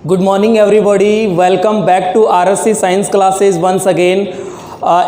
Good morning everybody, welcome back to RSC science classes once again.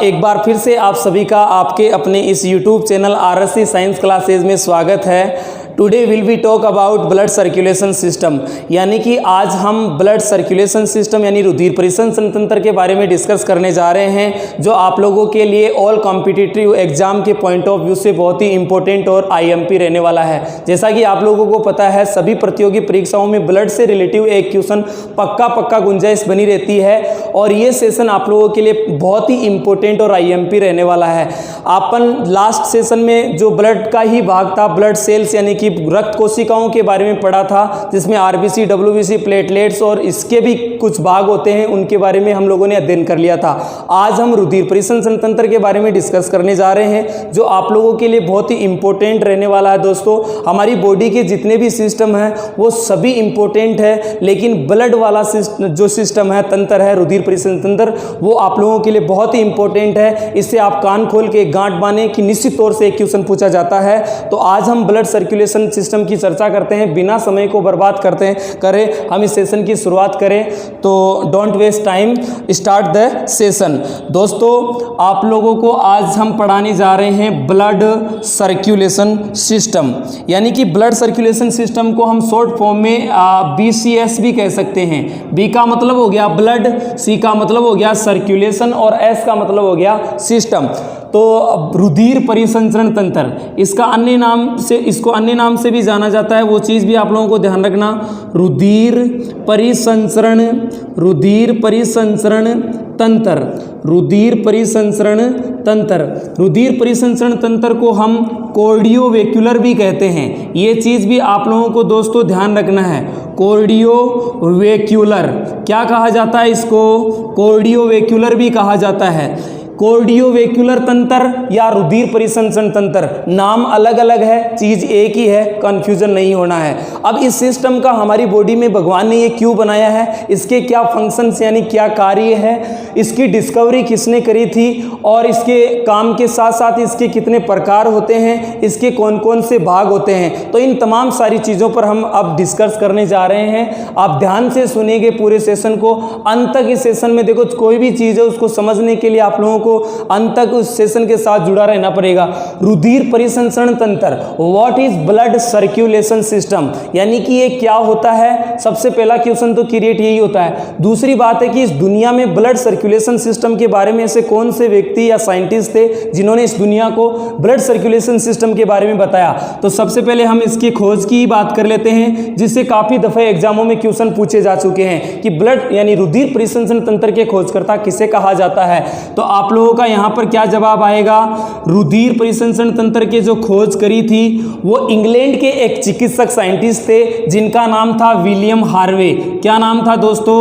एक बार फिर से आप सभी का आपके अपने इस YouTube channel RSC science classes में स्वागत है। Today will be talk about blood circulation system, यानी कि आज हम ब्लड सर्कुलेशन सिस्टम यानी रुधिर परिसंचरण तंत्र के बारे में डिस्कस करने जा रहे हैं, जो आप लोगों के लिए ऑल कॉम्पिटिटिव एग्जाम के पॉइंट ऑफ व्यू से बहुत ही इंपॉर्टेंट और आईएमपी रहने वाला है। जैसा कि आप लोगों को पता है, सभी प्रतियोगी परीक्षाओं में ब्लड से रिलेटिव एक क्वेश्चन पक्का गुंजाइश बनी रहती है और ये सेशन आप लोगों के लिए बहुत ही इंपॉर्टेंट और आईएमपी रहने वाला है। अपन लास्ट सेशन में जो ब्लड का ही भाग था, ब्लड सेल्स यानी कि रक्त कोशिकाओं के बारे में पढ़ा था, जिसमें आरबीसी, डब्ल्यूबीसी, प्लेटलेट्स और इसके भी कुछ भाग होते हैं, उनके बारे में हम लोगों ने अध्ययन कर लिया था। आज हम रुधिर परिसंचरण तंत्र के बारे में डिस्कस करने जा रहे हैं, जो आप लोगों के लिए बहुत ही इंपॉर्टेंट रहने वाला है। दोस्तों, हमारी बॉडी के जितने भी सिस्टम हैं वो सभी इंपॉर्टेंट है, लेकिन ब्लड वाला जो सिस्टम है, तंत्र है, रुधिर परिसंचरण तंत्र, वो आप लोगों के लिए बहुत ही इंपॉर्टेंट है। इससे आप कान खोल के गांठ बांधे कि निश्चित तौर से एक क्वेश्चन पूछा जाता है। तो आज हम ब्लड सर्कुलेशन सिस्टम की चर्चा करते हैं, बिना समय को बर्बाद करें हम इस सेशन की शुरुआत करें। तो don't waste time, start the session. दोस्तों, आप लोगों को आज हम पढ़ाने जा रहे हैं ब्लड सर्कुलेशन सिस्टम, यानी कि ब्लड सर्कुलेशन सिस्टम को हम शॉर्ट फॉर्म में BCS भी कह सकते हैं। B का मतलब हो गया ब्लड, C का मतलब हो गया सर्कुलेशन और S का मतलब हो गया सिस्टम। तो रुधिर परिसंचरण तंत्र, इसको अन्य नाम से भी जाना जाता है, वो चीज़ भी आप लोगों को ध्यान रखना। रुधिर परिसंचरण तंत्र, रुधिर परिसंचरण तंत्र को हम कार्डियोवैस्कुलर भी कहते हैं। ये चीज़ भी आप लोगों को दोस्तों ध्यान रखना है। कार्डियोवैस्कुलर क्या कहा जाता है? इसको कार्डियोवैस्कुलर भी कहा जाता है। कार्डियोवैस्कुलर तंत्र या रुधिर परिसंचरण तंत्र, नाम अलग अलग है, चीज एक ही है, कंफ्यूजन नहीं होना है। अब इस सिस्टम का हमारी बॉडी में भगवान ने ये क्यों बनाया है, इसके क्या फंक्शंस यानी क्या कार्य है, इसकी डिस्कवरी किसने करी थी और इसके काम के साथ साथ इसके कितने प्रकार होते हैं, इसके कौन कौन से भाग होते हैं, तो इन तमाम सारी चीज़ों पर हम अब डिस्कस करने जा रहे हैं। आप ध्यान से सुनेंगे पूरे सेशन को, अंत तक इस सेशन में देखो कोई भी चीज़ है उसको समझने के लिए आप लोगों को अंत तक उस सेशन के साथ जुड़ा रहना पड़ेगा। रुधिर परिसंचरण तंत्र, what is blood circulation system, यानी कि ये क्या होता है। सबसे पहला क्वेश्चन तो क्रिएट यही होता है। दूसरी बात है कि इस दुनिया में ब्लड सर्कुलेशन सिस्टम के बारे में ऐसे कौन से व्यक्ति या साइंटिस्ट थे जिन्होंने इस दुनिया को ब्लड सर्कुलेशन सिस्टम के बारे में बताया। तो सबसे पहले हम इसकी खोज की बात कर लेते हैं, जिससे काफी दफे एग्जामों में क्वेश्चन पूछे जा चुके हैं कि ब्लड यानी रुधिर परिसंचरण तंत्र के खोजकर्ता किसे कहा जाता है। तो आप लोगों का यहां पर क्या जवाब आएगा? रुधिर परिसंचरण तंत्र के जो खोज करी थी वो इंग्लैंड के एक चिकित्सक साइंटिस्ट थे, जिनका नाम था विलियम हार्वे। क्या नाम था दोस्तों?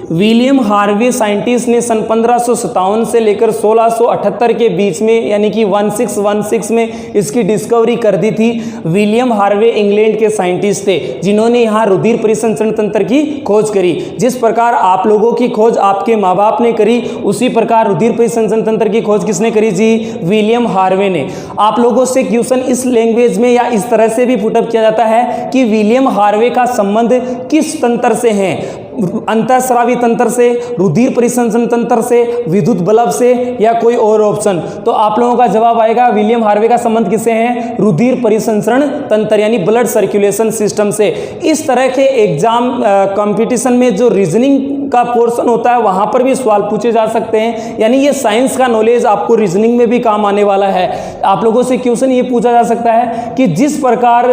विलियम हार्वे साइंटिस्ट ने सन 1557 से लेकर 1678 के बीच में, यानी कि 1616 में इसकी डिस्कवरी कर दी थी। विलियम हार्वे इंग्लैंड के साइंटिस्ट थे, जिन्होंने यहाँ रुधिर परिसंचरण तंत्र की खोज करी। जिस प्रकार आप लोगों की खोज आपके माँ बाप ने करी, उसी प्रकार रुधिर परिसंचरण तंत्र की खोज किसने करी जी? विलियम हार्वे ने। आप लोगों से क्वेश्चन इस लैंग्वेज में या इस तरह से भी पुटअप किया जाता है कि विलियम हार्वे का संबंध किस तंत्र से है? अंतःस्रावी तंत्र से, रुधिर परिसंचरण तंत्र से, विद्युत बल्ब से, या कोई और ऑप्शन? तो आप लोगों का जवाब आएगा विलियम हार्वे का संबंध किससे है? रुधिर परिसंचरण तंत्र यानी ब्लड सर्कुलेशन सिस्टम से। इस तरह के एग्जाम कंपटीशन में जो रीजनिंग का पोर्शन होता है वहां पर भी सवाल पूछे जा सकते हैं, यानी ये साइंस का नॉलेज आपको रीजनिंग में भी काम आने वाला है। आप लोगों से क्वेश्चन ये पूछा जा सकता है कि जिस प्रकार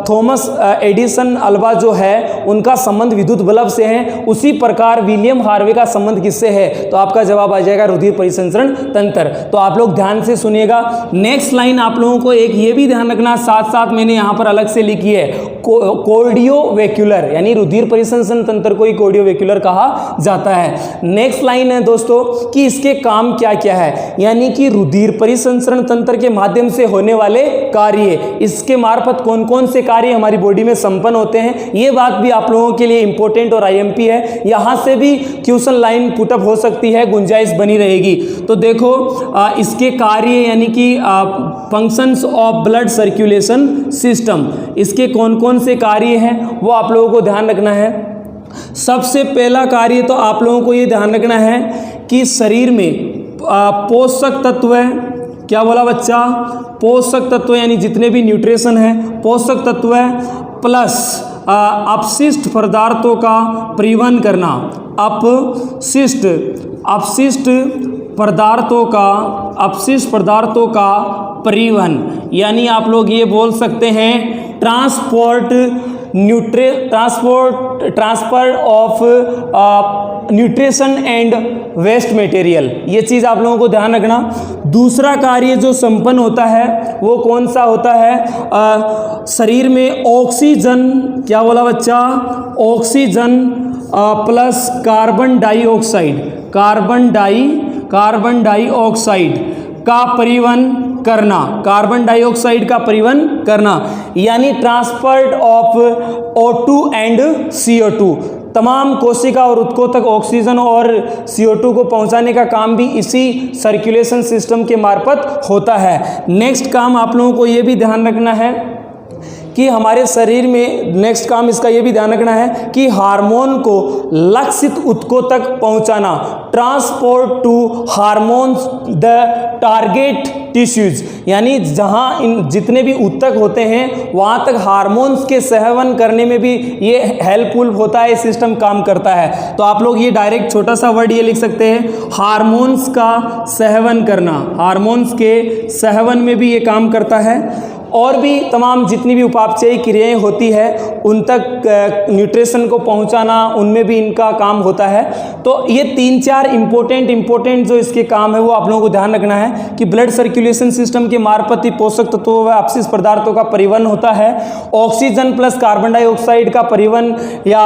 थॉमस एडिसन अल्वा जो है उनका संबंध विद्युत बल्ब से है, उसी प्रकार विलियम हार्वे का संबंध किससे है? तो आपका जवाब आ जाएगा रुधिर परिसंचरण तंत्र। तो आप लोग ध्यान से सुनिएगा। नेक्स्ट लाइन आप लोगों को एक ये भी ध्यान रखना, साथ साथ मैंने यहां पर अलग से लिखी है, कार्डियोवैस्कुलर यानी रुधिर परिसंचरण तंत्र को कार्डियोवैस्कुलर कहा जाता है। नेक्स्ट लाइन है दोस्तों कि इसके काम क्या क्या है। यानी कि रुधिर परिसंचरण तंत्र के माध्यम से होने वाले कार्य, इसके मार्फत कौन कौन से कार्य हमारी बॉडी में संपन्न होते हैं, ये बात भी आप लोगों के लिए इंपॉर्टेंट और आईएमपी है। यहां से भी क्वेश्चन लाइन पुटअप हो सकती है, गुंजाइश बनी रहेगी। तो देखो इसके कार्य यानी कि functions of blood circulation system, इसके कौन कौन से कार्य हैं वो आप लोगों को ध्यान रखना है। सबसे पहला कार्य तो आप लोगों को ये ध्यान रखना है कि शरीर में पोषक तत्व, क्या बोला बच्चा, पोषक तत्व यानी जितने भी न्यूट्रिशन है, पोषक तत्व प्लस अपशिष्ट पदार्थों का परिवहन करना, अपशिष्ट पदार्थों का परिवहन, यानी आप लोग ये बोल सकते हैं transfer of nutrition and waste material, ये चीज़ आप लोगों को ध्यान रखना। दूसरा कार्य जो संपन्न होता है वो कौन सा होता है, शरीर में ऑक्सीजन, क्या बोला बच्चा, ऑक्सीजन प्लस कार्बन डाइऑक्साइड का परिवहन करना, कार्बन डाइऑक्साइड का परिवहन करना, यानी transfer of O2 and CO2, तमाम कोशिका और उत्तकों तक ऑक्सीजन और CO2 को पहुंचाने का काम भी इसी सर्कुलेशन सिस्टम के मार्फत होता है। नेक्स्ट काम आप लोगों को ये भी ध्यान रखना है कि हमारे शरीर में, नेक्स्ट काम इसका ये भी ध्यान रखना है कि हार्मोन को लक्षित उत्तकों तक पहुंचाना, transport to hormones the target tissues, यानी जहां इन जितने भी उत्तक होते हैं वहां तक हार्मोन्स के सेवन करने में भी ये हेल्पफुल होता है, सिस्टम काम करता है। तो आप लोग ये डायरेक्ट छोटा सा वर्ड ये लिख सकते हैं, हार्मोन्स का सेवन करना, हार्मोन्स के सेवन में भी ये काम करता है। और भी तमाम जितनी भी उपापचयी क्रियाएं होती है उन तक न्यूट्रिशन को पहुंचाना, उनमें भी इनका काम होता है। तो ये 3-4 इंपॉर्टेंट जो इसके काम है वो आप लोगों को ध्यान रखना है कि ब्लड सर्कुलेशन सिस्टम के मार्फत ही पोषक तत्वों व अपशिष्ट पदार्थों का परिवहन होता है, ऑक्सीजन प्लस कार्बन डाइऑक्साइड का परिवहन या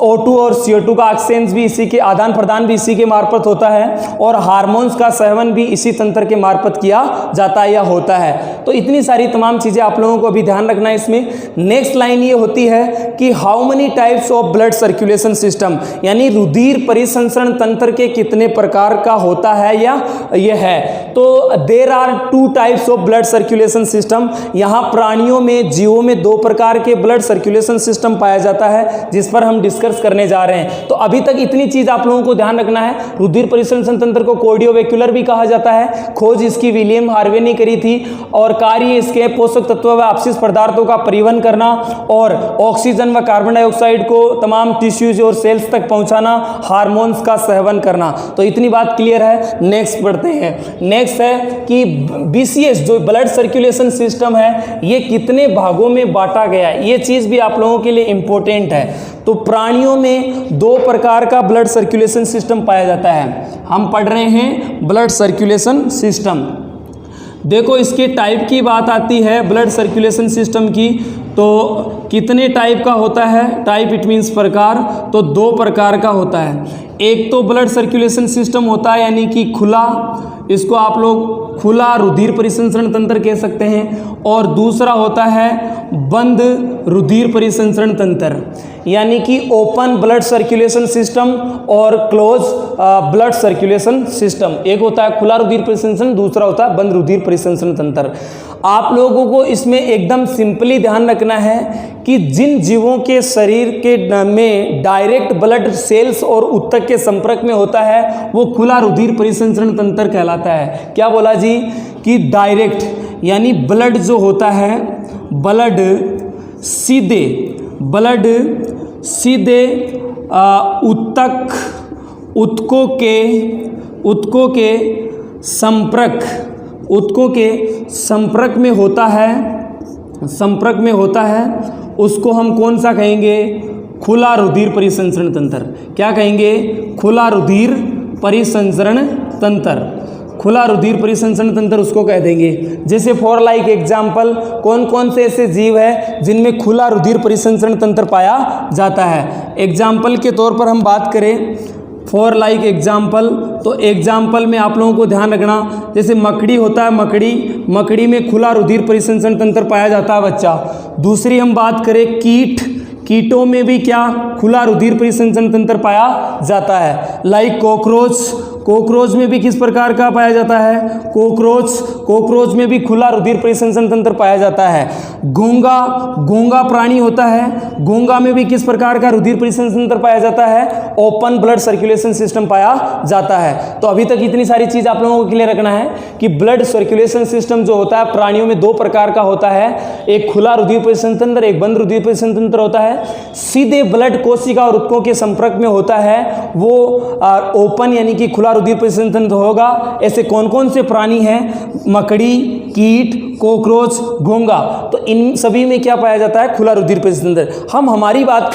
O2 और CO2 का एक्सचेंज भी इसी के, आदान प्रदान भी इसी के मार्फत होता है, और हार्मोन्स का सेवन भी इसी तंत्र के मार्फत किया जाता है या होता है। तो इतनी सारी तमाम चीजें आप लोगों को अभी ध्यान रखना है इसमें। नेक्स्ट लाइन ये होती है कि how many types of blood circulation system, यानी रुधिर परिसंचरण तंत्र के कितने प्रकार का होता है या ये है। तो there are 2 types of blood circulation system, यहाँ प्राणियों में, जीवों में 2 प्रकार के ब्लड सर्कुलेशन सिस्टम पाया जाता है जिस पर हम डिस्कस करने जा रहे हैं। तो अभी तक इतनी चीज आप लोगों को ध्यान रखना है, रुधिर परिसंचरण तंत्र को कार्डियोवैस्कुलर भी कहा जाता है, खोज इसकी विलियम हार्वे ने करी थी, और कार्य इसके पोषक तत्व व अपशिष्ट पदार्थों का परिवहन करना और ऑक्सीजन व कार्बन डाइऑक्साइड को तमाम टिश्यूज और सेल्स तक पहुंचाना, हार्मोन्स का सेवन करना। तो इतनी बात क्लियर है। नेक्स्ट बढ़ते हैं। नेक्स्ट है कि BCS जो ब्लड सर्कुलेशन सिस्टम है ये कितने भागों में बांटा गया है, ये चीज भी आप लोगों के लिए इंपॉर्टेंट है। तो प्राणियों में 2 प्रकार का ब्लड सर्कुलेशन सिस्टम पाया जाता है। हम पढ़ रहे हैं ब्लड सर्कुलेशन सिस्टम। देखो इसके टाइप की बात आती है ब्लड सर्कुलेशन सिस्टम की, तो कितने टाइप का होता है, टाइप इट मीन्स प्रकार, तो 2 प्रकार का होता है। एक तो ब्लड सर्कुलेशन सिस्टम होता है यानी कि खुला, इसको आप लोग खुला रुधिर परिसंचरण तंत्र कह सकते हैं, और दूसरा होता है बंद रुधिर परिसंचरण तंत्र, यानी कि ओपन ब्लड सर्कुलेशन सिस्टम और क्लोज ब्लड सर्कुलेशन सिस्टम। एक होता है खुला रुधिर परिसंचरण, दूसरा होता है बंद रुधिर परिसंचरण तंत्र। आप लोगों को इसमें एकदम सिंपली ध्यान रखना है कि जिन जीवों के शरीर के में डायरेक्ट ब्लड सेल्स और उत्तक के संपर्क में होता है वो खुला रुधिर परिसंचरण तंत्र कहलाता है। क्या बोला जी, कि डायरेक्ट यानी ब्लड जो होता है, ब्लड सीधे उत्तकों के संपर्क में होता है, उसको हम कौन सा कहेंगे, खुला रुधिर परिसंचरण तंत्र। क्या कहेंगे, खुला रुधिर परिसंचरण तंत्र, खुला रुधिर परिसंचरण तंत्र उसको कह देंगे। जैसे फॉर लाइक एग्जाम्पल, कौन कौन से ऐसे जीव है जिनमें खुला रुधिर परिसंचरण तंत्र पाया जाता है। एग्जाम्पल के तौर पर हम बात करें फॉर लाइक एग्जाम्पल, तो एग्जाम्पल में आप लोगों को ध्यान रखना, जैसे मकड़ी होता है, मकड़ी में खुला रुधिर परिसंचरण तंत्र पाया जाता है बच्चा। दूसरी हम बात करें कीटों में भी क्या खुला रुधिर परिसंचरण तंत्र पाया जाता है। लाइक कॉकरोच में भी किस प्रकार का पाया जाता है, कॉकरोच में भी खुला रुधिर परिसंचरण तंत्र पाया जाता है। गूंगा प्राणी होता है, गूंगा में भी किस प्रकार का रुधिर परिसंचरण तंत्र पाया जाता है, ओपन ब्लड सर्कुलेशन सिस्टम पाया जाता है। तो अभी तक इतनी सारी चीज आप लोगों को क्लियर रखना है कि ब्लड सर्कुलेशन सिस्टम जो होता है प्राणियों में दो प्रकार का होता है, एक खुला रुधिर परिसंचरण तंत्र, एक बंद रुधिर परिसंचरण तंत्र होता है। सीधे ब्लड कोशिका और ऊतकों के संपर्क में होता है वो ओपन यानी कि खुला रुधिर परिसंचरण तंत्र होगा। ऐसे कौन कौन से प्राणी हैं, मकड़ी, कीट, कॉकरोच, घोंगा, तो इन सभी में क्या पाया जाता है, खुला रुधिर परिसंचरण तंत्र। हम हमारी बात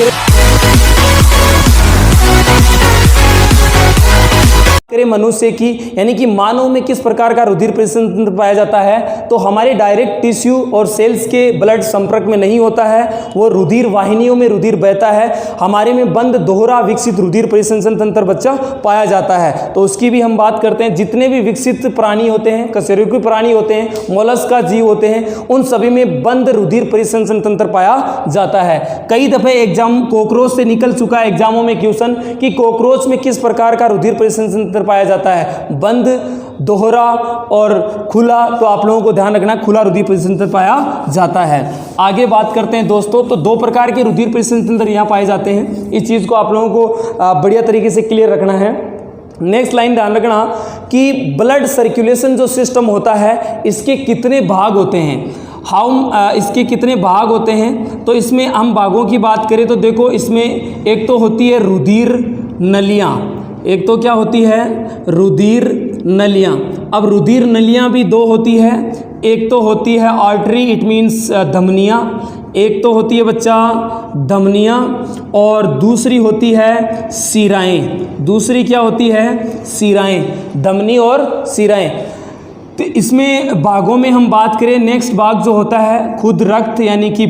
करें मनुष्य की, यानी कि मानव में किस प्रकार का रुधिर परिसंचरण तंत्र पाया जाता है, तो हमारे डायरेक्ट टिश्यू और सेल्स के ब्लड संपर्क में नहीं होता है, वो रुधिर वाहिनियों में रुधिर बहता है। हमारे में बंद दोहरा विकसित रुधिर परिसंचरण तंत्र बच्चा पाया जाता है। तो उसकी भी हम बात करते हैं। जितने भी विकसित प्राणी होते हैं, कशेरुकी प्राणी होते हैं, मोलस्क का जीव होते हैं, उन सभी में बंद रुधिर परिसंचरण तंत्र पाया जाता है। कई दफे एग्जाम कॉकरोच से निकल चुका है एग्जामों में क्वेश्चन कि कॉकरोच में किस प्रकार का रुधिर परिसंचरण तंत्र पाया जाता है, बंद, दोहरा और खुला। तो आप लोगों को ध्यान रखना, खुला रुधिर परिसंचरण तंत्र पाया जाता है। आगे बात करते हैं दोस्तों, तो दो प्रकार के रुधिर परिसंचरण तंत्र यहाँ पाए जाते हैं। इस चीज को आप लोगों को बढ़िया तरीके से क्लियर रखना है। नेक्स्ट लाइन ध्यान रखना कि ब्लड सर्कुलेशन जो सिस्टम होता है इसके कितने भाग होते हैं, इसके कितने भाग होते हैं। तो इसमें हम भागों की बात करें तो देखो, इसमें एक तो होती है रुधिर नलियाँ, एक तो क्या होती है, रुधिर नलियाँ। अब रुधिर नलियाँ भी दो होती है, एक तो होती है आर्टरी, इट मीन्स धमनियाँ, एक तो होती है बच्चा धमनियाँ और दूसरी होती है शिराएँ। दूसरी क्या होती है, शिराएँ, धमनी और शिराएँ। तो इसमें भागों में हम बात करें, नेक्स्ट भाग जो होता है खुद रक्त यानी कि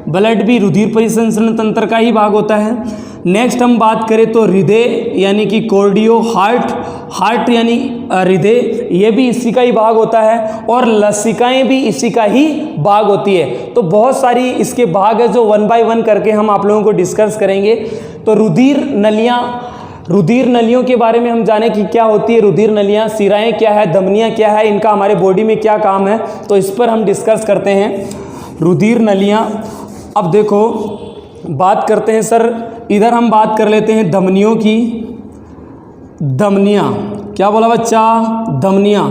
ब्लड भी रुधिर परिसंचरण तंत्र का ही भाग होता है। नेक्स्ट हम बात करें तो हृदय यानी कि कार्डियो, हार्ट यानी हृदय, ये भी इसी का ही भाग होता है और लसिकाएं भी इसी का ही भाग होती है। तो बहुत सारी इसके भाग है जो 1 बाय 1 करके हम आप लोगों को डिस्कस करेंगे। तो रुधिर नलियों के बारे में हम जाने कि क्या होती है रुधिर नलियाँ, शिराएँ क्या है, धमनियाँ क्या है, इनका हमारे बॉडी में क्या काम है, तो इस पर हम डिस्कस करते हैं। रुधिर नलियाँ, अब देखो बात करते हैं सर, इधर हम बात कर लेते हैं धमनियों की। धमनियाँ, क्या बोला बच्चा, धमनियाँ।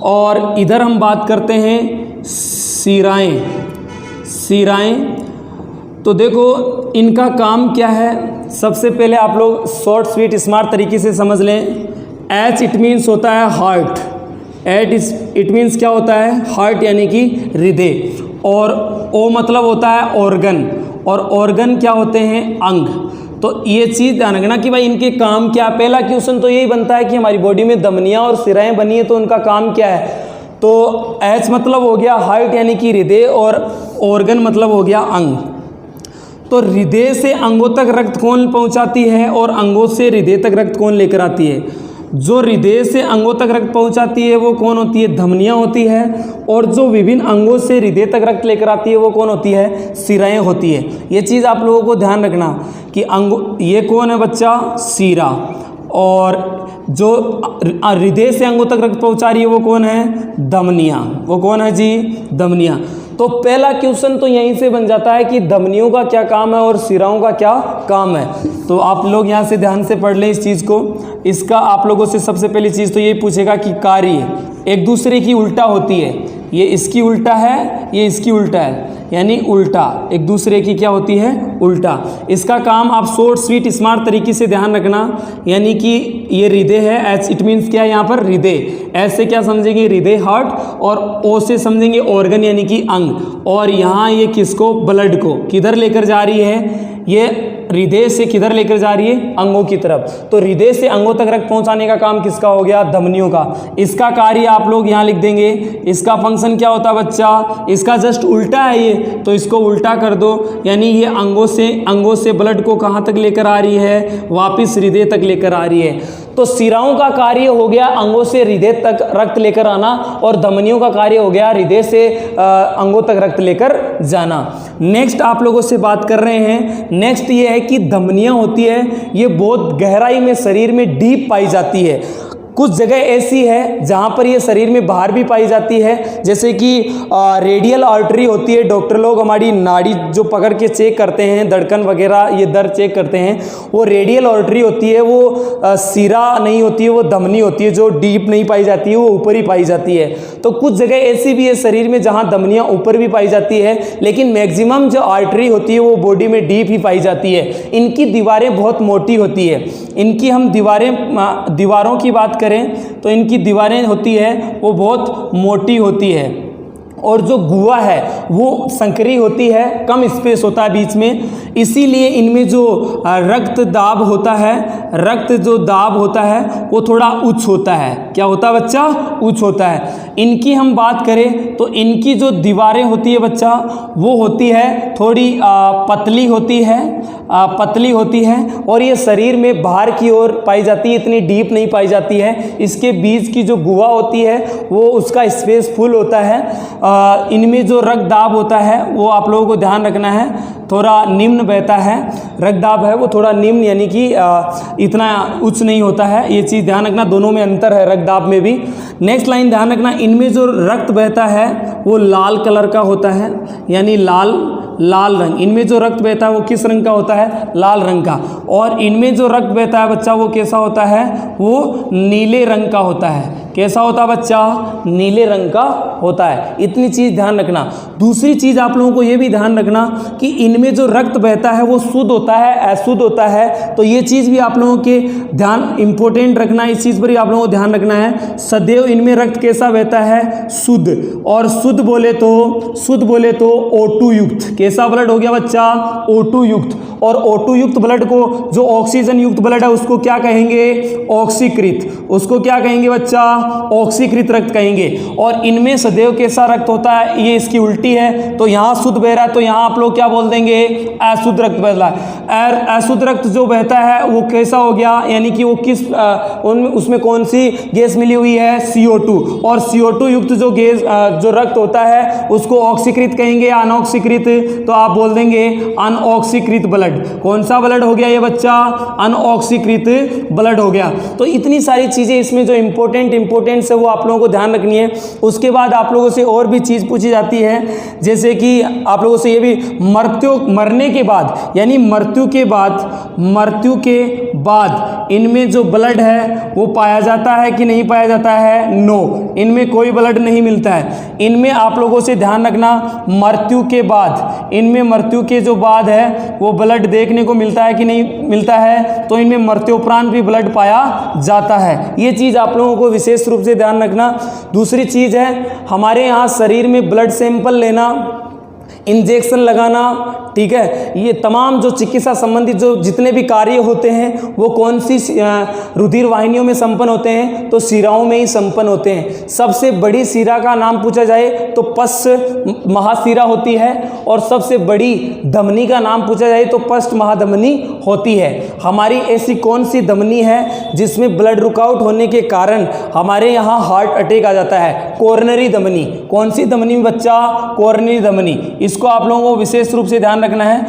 और इधर हम बात करते हैं शिराएँ। तो देखो इनका काम क्या है, सबसे पहले आप लोग शॉर्ट स्वीट स्मार्ट तरीके से समझ लें। एच इट मीन्स होता है हार्ट, इट मीन्स क्या होता है, हार्ट यानी कि हृदय। और ओ मतलब होता है ऑर्गन, और ऑर्गन क्या होते हैं, अंग। तो ये चीज़ ध्यान रखना कि भाई इनके काम क्या। पहला क्वेश्चन तो यही बनता है कि हमारी बॉडी में धमनियाँ और शिराएँ बनी है तो उनका काम क्या है। तो एच मतलब हो गया हार्ट यानी कि हृदय और ऑर्गन मतलब हो गया अंग। तो हृदय से अंगों तक रक्त कौन पहुंचाती है और अंगों से हृदय तक रक्त कौन लेकर आती है। जो हृदय से अंगों तक रक्त पहुंचाती है वो कौन होती है, धमनियाँ होती है। और जो विभिन्न अंगों से हृदय तक रक्त लेकर आती है वो कौन होती है, शिराएँ होती है। ये चीज़ आप लोगों को ध्यान रखना कि ये कौन है बच्चा, शिरा। और जो हृदय से अंगों तक रक्त पहुंचा रही है वो कौन है, धमनियाँ। वो कौन है जी, धमनियाँ। तो पहला क्वेश्चन तो यहीं से बन जाता है कि धमनियों का क्या काम है और शिराओं का क्या काम है। तो आप लोग यहाँ से ध्यान से पढ़ लें इस चीज़ को। इसका आप लोगों से सबसे पहली चीज़ तो यही पूछेगा कि कार्य एक दूसरे की उल्टा होती है। ये इसकी उल्टा है, ये इसकी उल्टा है, यानी उल्टा, एक दूसरे की क्या होती है, उल्टा। इसका काम आप शॉर्ट स्वीट स्मार्ट तरीके से ध्यान रखना, यानी कि ये हृदय है, एच इट मीन्स क्या है यहाँ पर, हृदय। एच से क्या समझेंगे, हृदय हार्ट, और ओ से समझेंगे ऑर्गन यानी कि अंग। और यहाँ ये किसको, ब्लड को किधर लेकर जा रही है, ये हृदय से किधर लेकर जा रही है, अंगों की तरफ। तो हृदय से अंगों तक रक्त पहुंचाने का काम किसका हो गया, धमनियों का। इसका कार्य आप लोग यहाँ लिख देंगे, इसका फंक्शन क्या होता है बच्चा, इसका जस्ट उल्टा है ये, तो इसको उल्टा कर दो, यानी ये अंगों से ब्लड को कहाँ तक लेकर आ रही है, वापिस हृदय तक लेकर आ रही है। तो सिराओं का कार्य हो गया अंगों से हृदय तक रक्त लेकर आना, और धमनियों का कार्य हो गया हृदय से अंगों तक रक्त लेकर जाना। नेक्स्ट आप लोगों से बात कर रहे हैं, नेक्स्ट ये है कि धमनियां होती है, ये बहुत गहराई में शरीर में डीप पाई जाती है। कुछ जगह ऐसी है जहाँ पर ये शरीर में बाहर भी पाई जाती है, जैसे कि रेडियल आर्टरी होती है। डॉक्टर लोग हमारी नाड़ी जो पकड़ के चेक करते हैं, धड़कन वगैरह ये दर्द चेक करते हैं, वो रेडियल आर्टरी होती है, वो सिरा नहीं होती है, वो धमनी होती है, जो डीप नहीं पाई जाती है, वो ऊपर ही पाई जाती है। तो कुछ जगह ऐसी भी है शरीर में जहाँ धमनियाँ ऊपर भी पाई जाती है, लेकिन मैक्सिमम जो आर्टरी होती है वो बॉडी में डीप ही पाई जाती है। इनकी दीवारें बहुत मोटी होती है। इनकी हम दीवारों की बात करें तो इनकी दीवारें होती है वो बहुत मोटी होती है, और जो गुहा है वो संकरी होती है, कम स्पेस होता है बीच में, इसीलिए इनमें जो रक्त दाब होता है, रक्त जो दाब होता है वो थोड़ा उच्च होता है। क्या होता है बच्चा, उच्च होता है। इनकी हम बात करें तो इनकी जो दीवारें होती है बच्चा, वो होती है थोड़ी पतली होती है, पतली होती है, और ये शरीर में बाहर की ओर पाई जाती है, इतनी डीप नहीं पाई जाती है। इसके बीच की जो गुहा होती है वो उसका स्पेस फुल होता है। इनमें जो रक्त दाब होता है वो आप लोगों को ध्यान रखना है, थोड़ा निम्न बहता है। रक्त दाब है वो थोड़ा निम्न, यानी कि इतना उच्च नहीं होता है। ये चीज़ ध्यान रखना, दोनों में अंतर है रक्त दाब में भी। नेक्स्ट लाइन ध्यान रखना, इनमें जो रक्त बहता है वो लाल कलर का होता है, यानी लाल रंग। इनमें जो रक्त बहता है वो किस रंग का होता है, लाल रंग का। और इनमें जो रक्त बहता है बच्चा वो कैसा होता है, वो नीले रंग का होता है। कैसा होता है बच्चा, नीले रंग का होता है। इतनी चीज़ ध्यान रखना। दूसरी चीज़ आप लोगों को ये भी ध्यान रखना कि इनमें जो रक्त बहता है वो शुद्ध होता है, अशुद्ध होता है। तो ये चीज़ भी आप लोगों के ध्यान इंपॉर्टेंट रखना है, इस चीज़ पर ही आप लोगों को ध्यान रखना है। सदैव इनमें रक्त कैसा बहता है, शुद्ध। और शुद्ध बोले तो O2 युक्त। कैसा ब्लड हो गया बच्चा, O2 युक्त। और O2 युक्त ब्लड को, जो ऑक्सीजन युक्त ब्लड है उसको क्या कहेंगे, ऑक्सीकृत। उसको क्या कहेंगे बच्चा, ऑक्सीकृत रक्त कहेंगे। और इनमें सदैव कैसा रक्त होता है, ये इसकी उल्टी है। तो यहाँ शुद्ध बह रहा है तो यहाँ आप लोग क्या बोल देंगे, अशुद्ध रक्त बह रहा है। अशुद्ध रक्त जो बहता है वो कैसा हो गया, यानी कि वो किस उसमें कौन सी गैस मिली हुई है, CO2। और CO2 युक्त जो गैस जो रक्त होता है उसको ऑक्सीकृत कहेंगे या अनऑक्सीकृत। तो आप बोल देंगे अनऑक्सीकृत ब्लड। कौन सा ब्लड हो गया ये बच्चा, अनऑक्सीकृत ब्लड हो गया। तो इतनी सारी चीजें इसमें जो इंपॉर्टेंट है वो आप लोगों को ध्यान रखनी है। उसके बाद आप लोगों से और भी चीज पूछी जाती है, जैसे कि आप लोगों से ये भी, मरने के बाद, यानी मृत्यु के बाद इनमें जो ब्लड है वो पाया जाता है कि नहीं पाया जाता है, नो, इनमें कोई ब्लड नहीं मिलता है। इनमें आप लोगों से ध्यान रखना, मृत्यु के बाद, इनमें मृत्यु के जो बाद है वो ब्लड देखने को मिलता है कि नहीं मिलता है, तो इनमें मृत्योपरांत भी ब्लड पाया जाता है। ये चीज़ आप लोगों को विशेष रूप से ध्यान रखना। दूसरी चीज़ है, हमारे यहाँ शरीर में ब्लड सैंपल लेना, इंजेक्शन लगाना, ठीक है, ये तमाम जो चिकित्सा संबंधित जो जितने भी कार्य होते हैं वो कौन सी रुधिर वाहिनियों में संपन्न होते हैं, तो शिराओं में ही संपन्न होते हैं। सबसे बड़ी शिरा का नाम पूछा जाए तो पश्च महाशिरा होती है, और सबसे बड़ी धमनी का नाम पूछा जाए तो पश्च महाधमनी होती है। हमारी ऐसी कौन सी धमनी है जिसमें ब्लड रुकावट होने के कारण हमारे यहाँ हार्ट अटैक आ जाता है, कोरोनरी धमनी। कौन सी धमनी में बच्चा, कोरोनरी धमनी। इसको आप लोगों को विशेष रूप से ध्यान रखना है,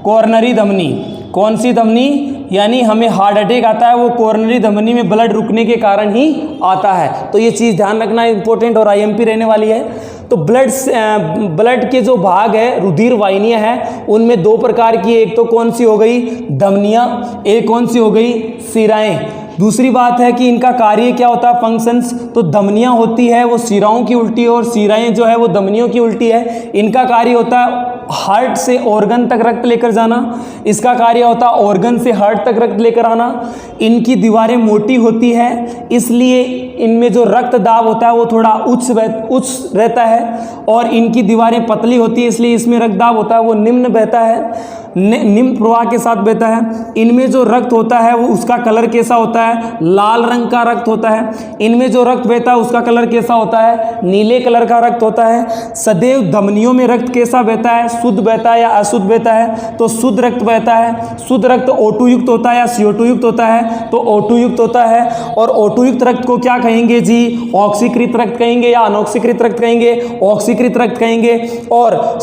कोरोनरी धमनी। कौन सी धमनी, यानी हमें हार्ट अटैक आता है वो कोरोनरी धमनी में ब्लड रुकने के कारण ही आता है। तो ये चीज़ ध्यान रखना इंपॉर्टेंट और IMP रहने वाली है। तो ब्लड के जो भाग है, रुधिर वाहिनियाँ हैं, उनमें दो प्रकार की, एक तो कौन सी हो गई, धमनियाँ, एक कौन सी हो गई, शिराएं। दूसरी बात है कि इनका कार्य क्या होता है, फंक्शंस। तो धमनियाँ होती है वो शिराओं की उल्टी है, और शिराएं जो है वो धमनियों की उल्टी है। इनका कार्य होता है हार्ट से ऑर्गन तक रक्त लेकर जाना, इसका कार्य होता है ऑर्गन से हार्ट तक रक्त लेकर आना। इनकी दीवारें मोटी होती है, इसलिए इनमें जो रक्त दाब होता है वो थोड़ा उच्च रहता है, और इनकी दीवारें पतली होती है, इसलिए इसमें रक्त दाब होता है वो निम्न बहता है, निम्न प्रवाह के साथ बहता है। इनमें जो रक्त होता है वो उसका कलर कैसा होता है, लाल रंग का रक्त होता है। इनमें जो रक्त बहता है उसका कलर कैसा होता है, नीले कलर का रक्त होता है। सदैव धमनियों में रक्त कैसा बहता है, शुद्ध बहता है या अशुद्ध बहता है, तो शुद्ध रक्त बहता है। शुद्ध रक्त O2 युक्त होता है या CO2 युक्त होता है, तो O2 युक्त होता है। और O2 युक्त रक्त को क्या कहेंगे जी, ऑक्सीकृत रक्त कहेंगे या अनऑक्सीकृत रक्त कहेंगे, ऑक्सीकृत रक्त कहेंगे। और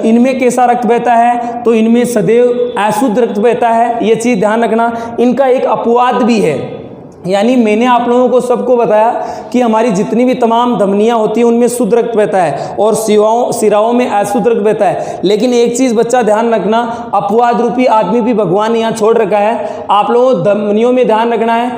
इनमें कैसा रक्त बहता है, तो इनमें सदैव अशुद्ध रक्त बहता है, ये चीज ध्यान रखना। इनका एक अपवाद भी है, यानी मैंने आप लोगों को सबको बताया कि हमारी जितनी भी तमाम धमनियां होती हैं उनमें शुद्ध रक्त बहता है और सिराओं में अशुद्ध रक्त बहता है। लेकिन एक चीज बच्चा ध्यान रखना, अपवाद रूपी आदमी भी भगवान यहाँ छोड़ रखा है। आप लोगों धमनियों में ध्यान रखना है,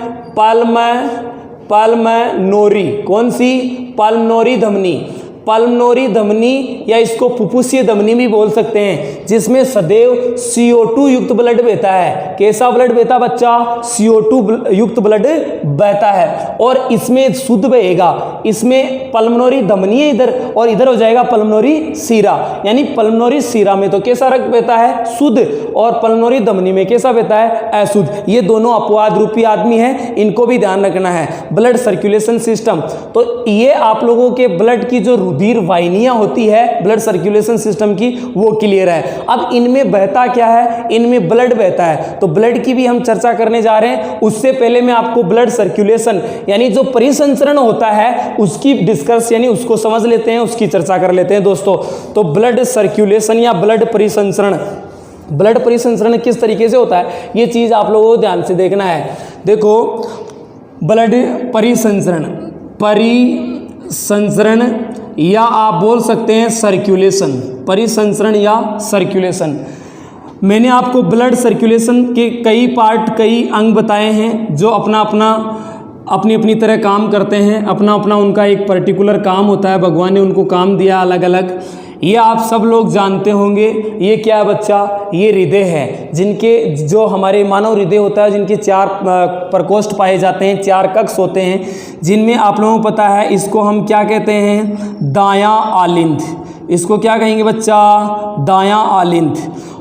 पल्मनोरी, कौन सी, पल्मनोरी धमनी, पल्मनोरी धमनी या इसको फुफ्फुसीय धमनी भी बोल सकते हैं, जिसमें सदैव CO2 युक्त ब्लड बहता है। कैसा ब्लड बहता बच्चा, CO2 युक्त ब्लड बहता है, और इसमें शुद्ध बहेगा। इसमें पल्मनोरी धमनी है इधर, और इधर हो जाएगा पल्मनोरी सीरा, यानी पल्मनोरी सीरा में तो कैसा रक्त बहता है, शुद्ध, और पल्मनोरी धमनी में कैसा बहता है, अशुद्ध। ये दोनों अपवाद रूपी आदमी है, इनको भी ध्यान रखना है। ब्लड सर्कुलेशन सिस्टम, तो ये आप लोगों के ब्लड की जो रुधिर वाहिनियां होती है ब्लड सर्कुलेशन सिस्टम की, वो क्लियर है। अब इनमें बहता क्या है, इनमें ब्लड बहता है, तो ब्लड की भी हम चर्चा करने जा रहे हैं। उससे पहले मैं आपको ब्लड सर्कुलेशन यानी जो परिसंचरण होता है उसकी डिस्कस यानी उसको समझ लेते हैं, उसकी चर्चा कर लेते हैं दोस्तों। तो ब्लड सर्कुलेशन या ब्लड परिसंचरण, ब्लड परिसंचरण किस तरीके से होता है, ये चीज आप लोगों को ध्यान से देखना है। देखो, ब्लड परिसंचरण, परिसंचरण या आप बोल सकते हैं सर्कुलेशन, परिसंचरण या सर्कुलेशन। मैंने आपको ब्लड सर्कुलेशन के कई पार्ट, कई अंग बताए हैं जो अपनी अपनी तरह काम करते हैं, अपना अपना उनका एक पर्टिकुलर काम होता है, भगवान ने उनको काम दिया अलग अलग। ये आप सब लोग जानते होंगे। ये क्या है बच्चा, ये हृदय है, जिनके जो हमारे मानव हृदय होता है जिनके 4 प्रकोष्ठ पाए जाते हैं, 4 कक्ष होते हैं, जिनमें आप लोगों को पता है इसको हम क्या कहते हैं, दायां आलिंद। इसको क्या कहेंगे बच्चा, दायां आलिंद।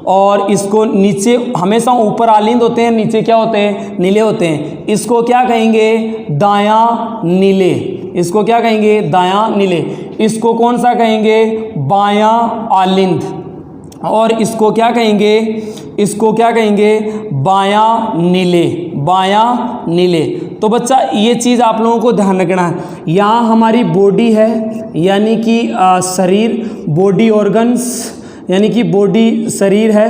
और इसको नीचे, हमेशा ऊपर आलिंद होते हैं, नीचे क्या होते हैं, नीले होते हैं। इसको क्या कहेंगे, दायां नीले। इसको क्या कहेंगे, दायां नीले। इसको कौन सा कहेंगे, बायां आलिंद। और इसको क्या कहेंगे, इसको क्या कहेंगे, बायां नीले, बायां नीले। तो बच्चा ये चीज़ आप लोगों को ध्यान रखना है। यहाँ हमारी बॉडी है, यानी कि शरीर, बॉडी ऑर्गन्स, यानी कि बॉडी शरीर है,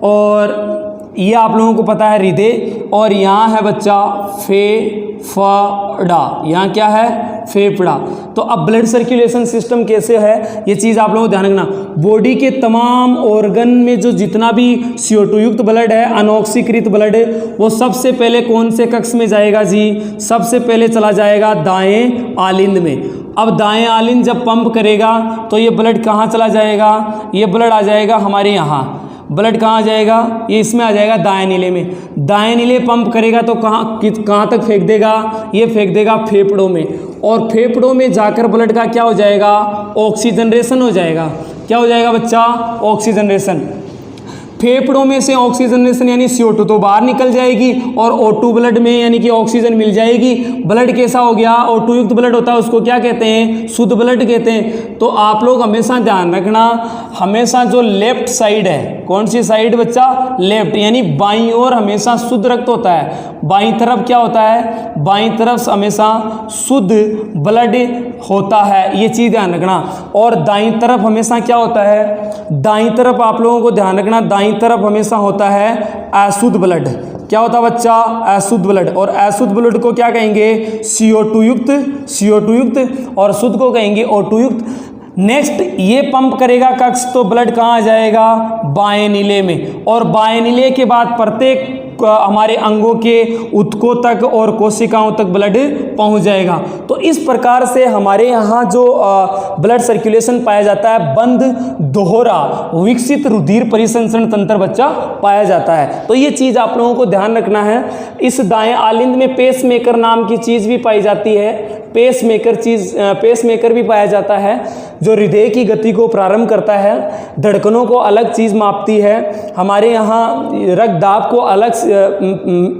और ये आप लोगों को पता है हृदय। और यहाँ है बच्चा फेफड़ा, यहाँ क्या है, फेफड़ा। तो अब ब्लड सर्कुलेशन सिस्टम कैसे है, ये चीज़ आप लोगों को ध्यान रखना। बॉडी के तमाम ऑर्गन में जो जितना भी CO2 युक्त ब्लड है, अनऑक्सीकृत ब्लड है, वो सबसे पहले कौन से कक्ष में जाएगा जी, सबसे पहले चला जाएगा दाएं आलिंद में। अब दाएं आलिंद जब पंप करेगा तो ये ब्लड कहाँ चला जाएगा, ये ब्लड आ जाएगा हमारे यहाँ। ब्लड कहाँ जाएगा, ये इसमें आ जाएगा दाएं नीले में। दाएं नीले पंप करेगा तो कहाँ तक फेंक देगा, ये फेंक देगा फेफड़ों में। और फेफड़ों में जाकर ब्लड का क्या हो जाएगा, ऑक्सीजनरेशन हो जाएगा। क्या हो जाएगा बच्चा, ऑक्सीजनरेशन। फेफड़ों में से ऑक्सीजनेशन यानी CO2 तो बाहर निकल जाएगी, और O2 ब्लड में यानी कि ऑक्सीजन मिल जाएगी। ब्लड कैसा हो गया, O2 युक्त ब्लड होता है, उसको क्या कहते हैं, शुद्ध ब्लड कहते हैं। तो आप लोग हमेशा ध्यान रखना, हमेशा जो लेफ्ट साइड है, कौन सी साइड बच्चा, लेफ्ट, यानी बाईं ओर हमेशा शुद्ध रक्त होता है। बाईं तरफ क्या होता है, बाईं तरफ हमेशा शुद्ध ब्लड होता है, ये चीज़ ध्यान रखना। और दाईं तरफ हमेशा क्या होता है, दाईं तरफ आप लोगों को ध्यान रखना, दाईं तरफ हमेशा होता है अशुद्ध ब्लड। क्या होता है बच्चा, अशुद्ध ब्लड। और अशुद्ध ब्लड को क्या कहेंगे, CO2 युक्त, CO2 युक्त, और शुद्ध को कहेंगे O2 युक्त। नेक्स्ट ये पंप करेगा कक्ष, तो ब्लड कहाँ आ जाएगा, बाएं नीले में। और बाएं नीले के बाद प्रत्येक हमारे अंगों के ऊतकों तक और कोशिकाओं तक ब्लड पहुंच जाएगा। तो इस प्रकार से हमारे यहाँ जो ब्लड सर्कुलेशन पाया जाता है, बंद दोहरा विकसित रुधिर परिसंचरण तंत्र बच्चा पाया जाता है। तो ये चीज़ आप लोगों को ध्यान रखना है। इस दाएं आलिंद में पेसमेकर नाम की चीज़ भी पाई जाती है। पेसमेकर भी पाया जाता है जो हृदय की गति को प्रारंभ करता है, धड़कनों को अलग चीज़ मापती है, हमारे यहाँ रक्त दाब को अलग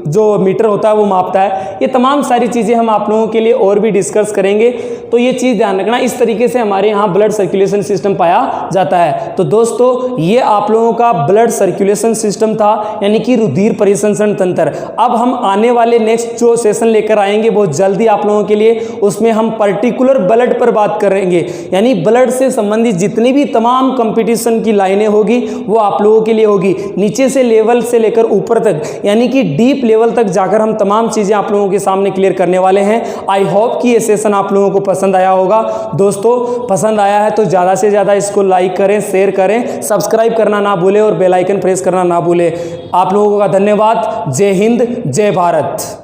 जो मीटर होता है वो मापता है। ये तमाम सारी चीज़ें हम आप लोगों के लिए और भी डिस्कस करेंगे। तो ये चीज़ ध्यान रखना, इस तरीके से हमारे यहाँ ब्लड सर्कुलेशन सिस्टम पाया जाता है। तो दोस्तों ये आप लोगों का ब्लड सर्कुलेशन सिस्टम था, यानी कि रुधिर परिसंचरण तंत्र। अब हम आने वाले नेक्स्ट जो सेशन लेकर आएंगे बहुत जल्दी आप लोगों के लिए, उसमें हम पर्टिकुलर ब्लड पर बात करेंगे, यानी ब्लड से संबंधित जितनी भी तमाम कंपटीशन की लाइनें होगी वो आप लोगों के लिए होगी, नीचे से लेवल से लेकर ऊपर तक, यानी कि डीप लेवल तक जाकर हम तमाम चीज़ें आप लोगों के सामने क्लियर करने वाले हैं। आई होप कि ये सेशन आप लोगों को पसंद आया होगा। दोस्तों पसंद आया है तो ज़्यादा से ज़्यादा इसको लाइक करें, शेयर करें, सब्सक्राइब करना ना भूलें और बेल आइकन प्रेस करना ना भूलें। आप लोगों का धन्यवाद। जय हिंद, जय भारत।